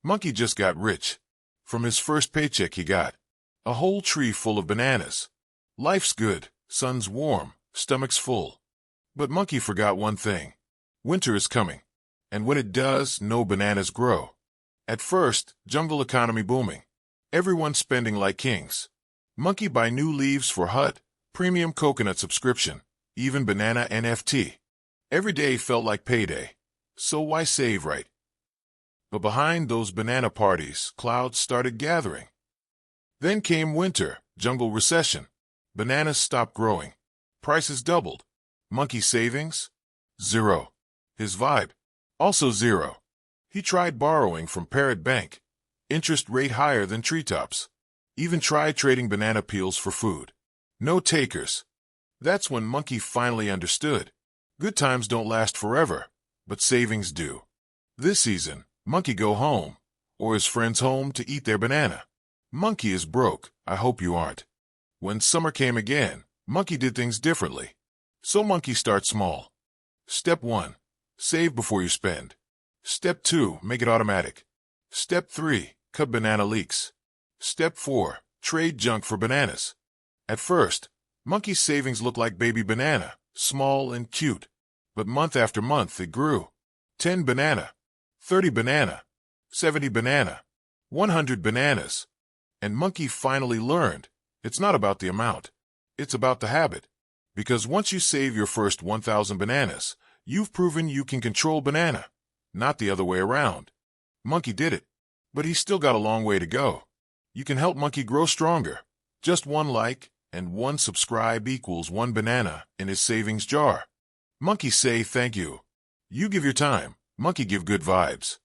Monkey just got rich. From his first paycheck he got a whole tree full of bananas. Life's good, sun's warm, stomach's full. But Monkey forgot one thing. Winter is coming. And when it does, no bananas grow. At first, jungle economy booming. Everyone spending like kings. Monkey buy new leaves for hut, premium coconut subscription, even banana NFT. Every day felt like payday. So why save, right? But behind those banana parties, clouds started gathering. Then came winter, jungle recession. Bananas stopped growing. Prices doubled. Monkey savings? Zero. His vibe? Also zero. He tried borrowing from Parrot Bank. Interest rate higher than treetops. Even tried trading banana peels for food. No takers. That's when Monkey finally understood. Good times don't last forever, but savings do. This season, Monkey go home, or his friends home to eat their banana. Monkey is broke, I hope you aren't. When summer came again, Monkey did things differently. So Monkey starts small. Step 1. Save before you spend. Step 2. Make it automatic. Step 3. Cut banana leaks. Step 4. Trade junk for bananas. At first, Monkey's savings looked like baby banana, small and cute. But month after month it grew. 10 banana, 30 banana, 70 banana, 100 bananas. And Monkey finally learned, it's not about the amount. It's about the habit. Because once you save your first 1,000 bananas, you've proven you can control banana. Not the other way around. Monkey did it. But he's still got a long way to go. You can help Monkey grow stronger. Just one like and one subscribe equals one banana in his savings jar. Monkey say thank you. You give your time. Monkey give good vibes.